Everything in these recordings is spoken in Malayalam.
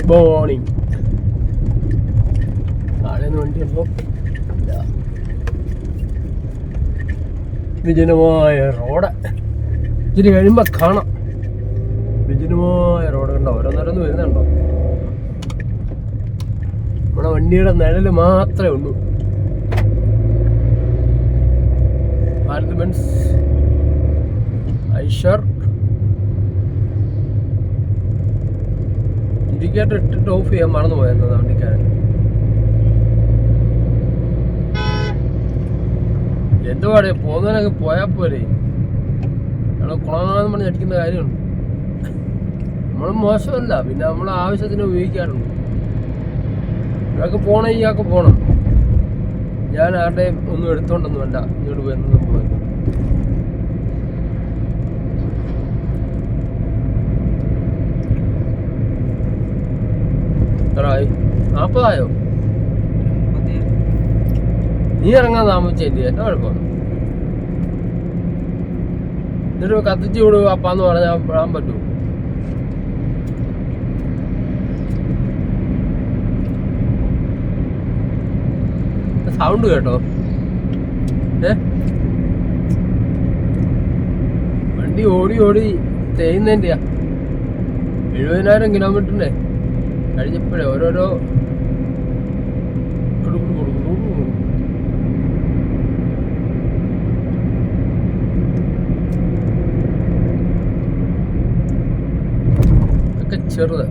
മോർണിംഗ്. താഴേന്ന് വണ്ടി ഉണ്ടോ? വിജനമായ റോഡ്. ഇച്ചിരി കഴിയുമ്പോൾ കാണാം. വിജനമായ റോഡ് കണ്ടോ, ഓരോന്നോരോന്ന് വരുന്നുണ്ടോ? നമ്മുടെ വണ്ടിയുടെ നിഴല് മാത്രമേ ഉള്ളൂ. ഭാരത് ബെൻസ്, ഐഷർ. ഇൻഡിക്കേറ്റർ ഇട്ടിട്ട് ഓഫ് ചെയ്യാൻ മറന്നു പോയെന്നാ വണ്ടിക്കാരൻ. എന്തുപാടേ പോകുന്നതിനൊക്കെ പോയാൽ പോരെ, ഞങ്ങൾ കുളമാണെന്ന് പറഞ്ഞ് അടിക്കുന്ന കാര്യമുണ്ട്. നമ്മൾ മോശമല്ല, പിന്നെ നമ്മൾ ആവശ്യത്തിന് ഉപയോഗിക്കാറുണ്ട്. ഇയാൾക്ക് പോകണം, ഇയാൾക്ക് പോകണം. ഞാൻ ആരുടെയും ഒന്നും എടുത്തോണ്ടൊന്നുമല്ല ഇങ്ങോട്ട് വരുന്നത് പോയത്. എത്രയായി? 40 നീ ഇറങ്ങാൻ താമസിച്ചല്ലേ? എന്നെ കുഴപ്പമാണ്. എന്നിട്ട് കത്തിച്ച് വിടുക അപ്പാന്ന് പറഞ്ഞാൽ വിടാൻ പറ്റുമോ? സൗണ്ട് കേട്ടോ? വണ്ടി ഓടി ഓടി തേയുന്നതിൻ്റെയാ. 70,000 കിലോമീറ്ററിൻ്റെ കഴിഞ്ഞപ്പോഴേ ഓരോരോ ഒക്കെ ചെറുത്.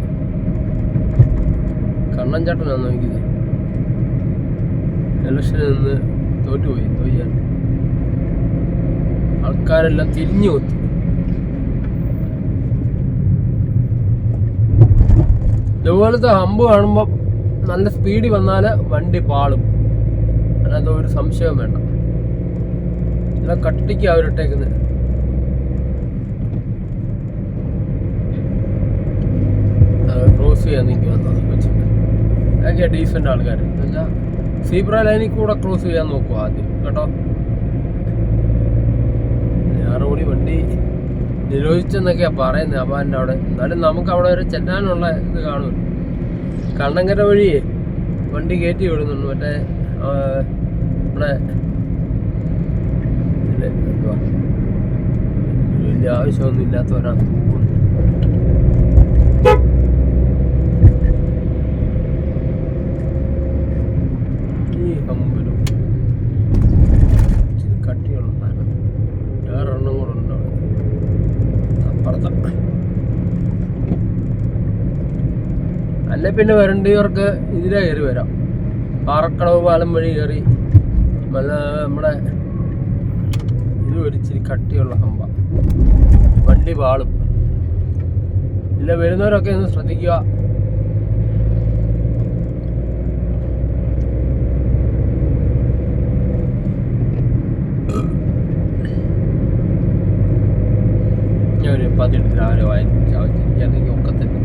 കണ്ണൻ ചേട്ടനാണ് നോക്കിയത്. ഇലക്ഷനിൽ നിന്ന് തോറ്റുപോയി. തോയ്യാൻ ആൾക്കാരെല്ലാം തിരിഞ്ഞു കൊത്തി. ഇതുപോലത്തെ ഹമ്പ് കാണുമ്പോൾ നല്ല സ്പീഡിൽ വന്നാൽ വണ്ടി പാളും. അതിനകത്ത് ഒരു സംശയവും വേണ്ട. നല്ല കട്ടിക്ക് അവരിട്ടേക്കുന്നത്. ക്രോസ് ചെയ്യാൻ നിൽക്കുമെന്ന് വെച്ചിട്ട് അതൊക്കെയാണ് ഡീസൻ്റ് ആൾക്കാർ. എന്ന് വെച്ചാൽ സീബ്ര ലൈനിൽ കൂടെ ക്രോസ് ചെയ്യാൻ നോക്കുക ആദ്യം കേട്ടോ. ഞാറോടി വണ്ടി നിരോധിച്ചെന്നൊക്കെയാ പറയുന്നത് അമ്മാൻ്റെ അവിടെ. എന്നാലും നമുക്ക് അവിടെ വരെ ചെല്ലാനുള്ള ഇത് കാണുമല്ലോ. കണ്ണങ്കര വഴിയേ വണ്ടി കയറ്റി വിടുന്നുണ്ട്. മറ്റേ നമ്മുടെ എന്തുവാ വലിയ ആവശ്യമൊന്നും ഇല്ലാത്തവരാണ് തോന്നുന്നു. ഈ ഹമ്പിലും ഇച്ചിരി കട്ടിയുള്ള സാധനം വേറെണ്ണം കൂടെ ഉണ്ടാവും അപ്പുറത്ത. അല്ലെ പിന്നെ വരണ്ടിയവർക്ക് ഇതിലെ കയറി വരാം. പാറക്കടവ് പാലം വഴി കയറി നമ്മുടെ ഇത് ഒരിച്ചിരി കട്ടിയുള്ള ഹമ്പ. വണ്ടി പാളും. ഇല്ല വരുന്നവരൊക്കെ ഒന്ന് ശ്രദ്ധിക്കുക. ഞാൻ പതിനെട്ട് രാവിലെ വായിച്ചിരിക്കുകയാണെങ്കിൽ ഒക്കത്തില്ല.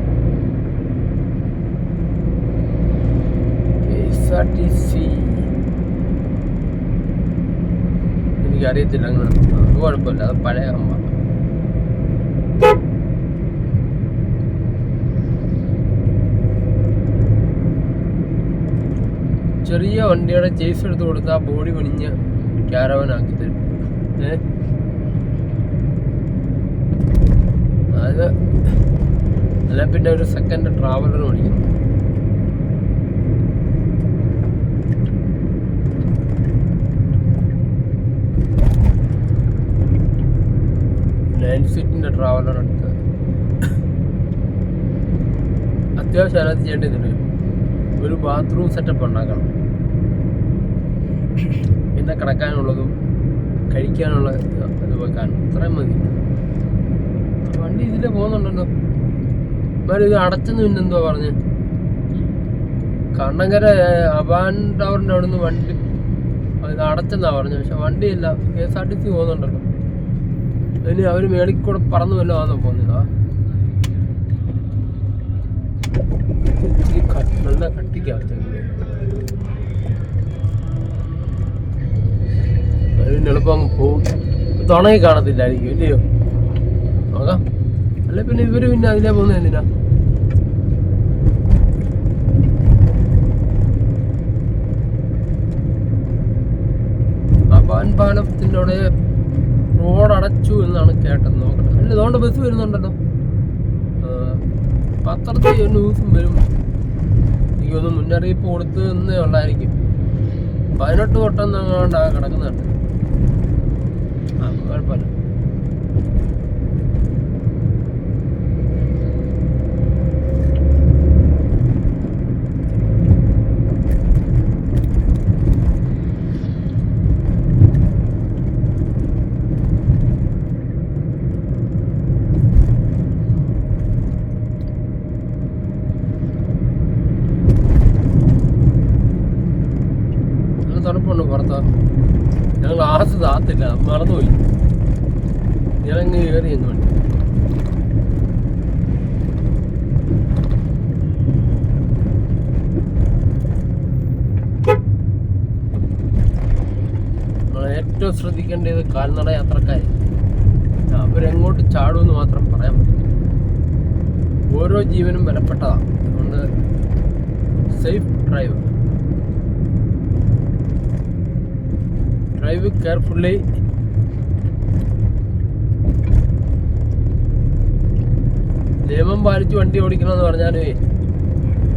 KSRTC എനിക്കറിയത്തില്ല. അങ്ങനെ അത് കുഴപ്പമില്ല, അത് പഴയ ഹമ്പ. ചെറിയ വണ്ടിയുടെ ചേസ് എടുത്ത് കൊടുത്താൽ ബോഡി പണിഞ്ഞ് ക്യാരവനാക്കി തരും. അത് അല്ല പിന്നെ ഒരു സെക്കൻഡ് ട്രാവലർ മേടിക്കുന്നു. സീറ്റിന്റെ ട്രാവലർ എടുത്ത് അത്യാവശ്യം അതിനകത്ത് ചെയ്യേണ്ടതില്ല. ഒരു ബാത്റൂം സെറ്റപ്പ് ഉണ്ടാക്കണം. പിന്നെ കിടക്കാനുള്ളതും കഴിക്കാനുള്ള ഇത് വെക്കാനും അത്രയും മതി. വണ്ടി ഇതിലെ പോകുന്നുണ്ടല്ലോ. എന്നാലും ഇത് അടച്ചെന്ന് പിന്നെ എന്തുവാ പറഞ്ഞ് കണ്ണങ്കര അബാൻ ടവറിൻ്റെ അവിടെ നിന്ന് വണ്ടി ഇത് അടച്ചെന്നാ പറഞ്ഞു. പക്ഷെ വണ്ടിയില്ല, KSRTC പോകുന്നുണ്ടല്ലോ. അതിന് അവർ മേളിൽ കൂടെ പറന്നു വല്ലോ ആണെന്നോ പോകുന്നതാ. നല്ല കട്ടിക്കകത്ത് അതിന് എളുപ്പം അങ്ങ് പോവും. തുണങ്ങി കാണത്തില്ലായിരിക്കും ഇല്ലയോ? നോക്കാം. അല്ലെ പിന്നെ ഇവര് പിന്നെ അതിലേ പോകുന്നത് എന്തിനാ? അബാൻ പാലത്തിൻ്റെ അവിടെ റോഡ് അടച്ചു എന്നാണ് കേട്ടത്. നോക്കട്ടെ. അല്ല, ഇതുകൊണ്ട് ബസ് വരുന്നുണ്ടല്ലോ. പത്രത്തിൽ ന്യൂസും വരും. എനിക്കൊന്ന് മുന്നറിയിപ്പ് കൊടുത്ത് എന്നേ ഉള്ളായിരിക്കും. 18 തൊട്ടെന്നങ്ങാണ്ട് കിടക്കുന്നുണ്ട്. കുഴപ്പമില്ല. തണുപ്പുണ്ട് പുറത്ത്. ഞങ്ങൾ ഗ്ലാസ് താത്തില്ല, മറന്നുപോയി. ഞാനങ്ങ് കയറി എന്ന് വേണ്ടി. നമ്മൾ ഏറ്റവും ശ്രദ്ധിക്കേണ്ടത് കാൽനട യാത്രക്കാർ. അവരെങ്ങോട്ട് ചാടുമെന്ന് മാത്രം പറയാൻ പറ്റും. ഓരോ ജീവനും വിലപ്പെട്ടതാണ്. അതുകൊണ്ട് സേഫ് ഡ്രൈവ്. Drive carefully. നിയമം പാലിച്ച് വണ്ടി ഓടിക്കണമെന്ന് പറഞ്ഞാൽ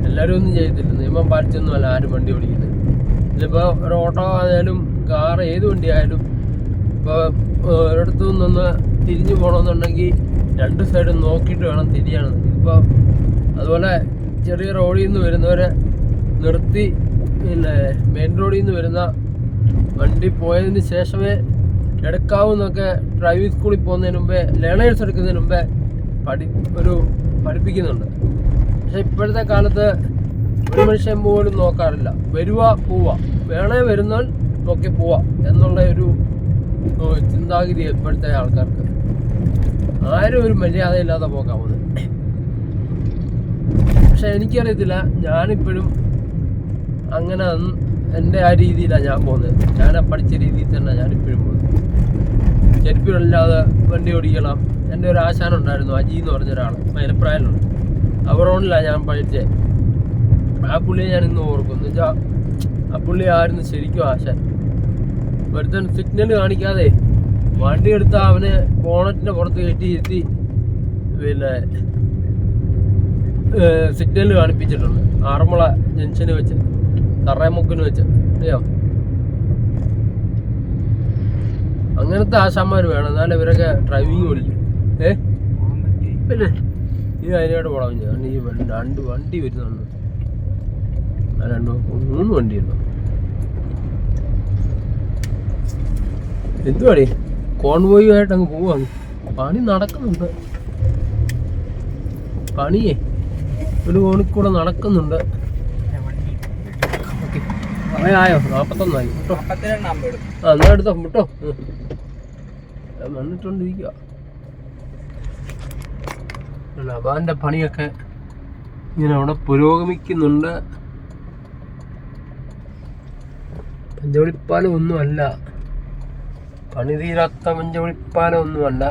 എല്ലാവരും ഒന്നും ചെയ്യത്തില്ല. നിയമം പാലിച്ചൊന്നുമല്ല ആരും വണ്ടി ഓടിക്കുന്നത്. ഇതിപ്പോൾ ഒരു ഓട്ടോ ആയാലും കാർ, ഏത് വണ്ടി ആയാലും ഇപ്പോൾ ഒരിടത്തു നിന്നൊന്ന് തിരിഞ്ഞു പോകണമെന്നുണ്ടെങ്കിൽ 2 സൈഡും നോക്കിയിട്ട് വേണം തിരിയാണ്. ഇപ്പോൾ അതുപോലെ ചെറിയ റോഡിൽ നിന്ന് വരുന്നവരെ നിർത്തി, പിന്നെ മെയിൻ റോഡിൽ നിന്ന് വരുന്ന വണ്ടി പോയതിന് ശേഷമേ എടുക്കാവൂന്നൊക്കെ ഡ്രൈവിംഗ് സ്കൂളിൽ പോകുന്നതിന് മുമ്പേ, ലേണേഴ്സ് എടുക്കുന്നതിന് മുമ്പേ പഠിപ്പിക്കുന്നുണ്ട്. പക്ഷെ ഇപ്പോഴത്തെ കാലത്ത് ഒരു മനുഷ്യൻ പോലും നോക്കാറില്ല. വരുക പോവുക, വേണേ വരുന്നാൽ നോക്കി പോവാ എന്നുള്ള ഒരു ചിന്താഗതി ഇപ്പോഴത്തെ ആൾക്കാർക്ക്. ആരും ഒരു മര്യാദയില്ലാതെ പോകാൻ പോകുന്നത്. പക്ഷെ എനിക്കറിയത്തില്ല, ഞാനിപ്പോഴും അങ്ങനെ എൻ്റെ ആ രീതിയിലാണ് ഞാൻ പോകുന്നത്. ഞാൻ പഠിച്ച രീതിയിൽ തന്നെ ഞാനിപ്പോഴും പോകുന്നത്. ചെരുപ്പില്ലാതെ വണ്ടി ഓടിക്കണം. എൻ്റെ ഒരു ആശാനുണ്ടായിരുന്നു, അജി എന്ന് പറഞ്ഞ ഒരാൾ, മലപ്രായത്തിലുണ്ട്. അവറോണിലാണ് ഞാൻ പഠിച്ചത്. ആ പുള്ളിയെ ഞാൻ ഇന്ന് ഓർക്കും. എന്ന് വെച്ചാൽ ആ പുള്ളി ആയിരുന്നു ശരിക്കും ആശാൻ. ഒരുത്തൻ സിഗ്നൽ കാണിക്കാതെ വണ്ടി എടുത്താൽ അവനെ ബോണറ്റിൻ്റെ പുറത്ത് കയറ്റി പിന്നെ സിഗ്നൽ കാണിപ്പിച്ചിട്ടുണ്ട്. ആറന്മുള ജംഗ്ഷന് വെച്ച്, തറയമുക്കിന് വെച്ച്. അറിയോ? അങ്ങനത്തെ ആശാന്മാർ വേണം, എന്നാലും ഇവരൊക്കെ ഡ്രൈവിങ് പഠിക്കും. പിന്നെ ഈ അതിനായിട്ട് പോടാം. ഞാൻ ഈ 2 വണ്ടി വരുന്നുണ്ട്. 3 വണ്ടിയുണ്ടോ? എന്തുവാടി, കോൺവോയുമായിട്ട് അങ്ങ് പോവാണ്. പണി നടക്കുന്നുണ്ട്. പണിയേ ഒരു കോണിക്കൂടെ നടക്കുന്നുണ്ട്. സമയമായോ? 41 കേട്ടോ. എന്നാ എടുത്തോ കേട്ടോ. വന്നിട്ടോണ്ടിരിക്കുക. അബാന്റെ പണിയൊക്കെ ഇങ്ങനെ അവിടെ പുരോഗമിക്കുന്നുണ്ട്. പഞ്ചവടിപ്പാലം ഒന്നുമല്ല, പണി തീരാത്ത പഞ്ചവടിപ്പാലം ഒന്നുമല്ല.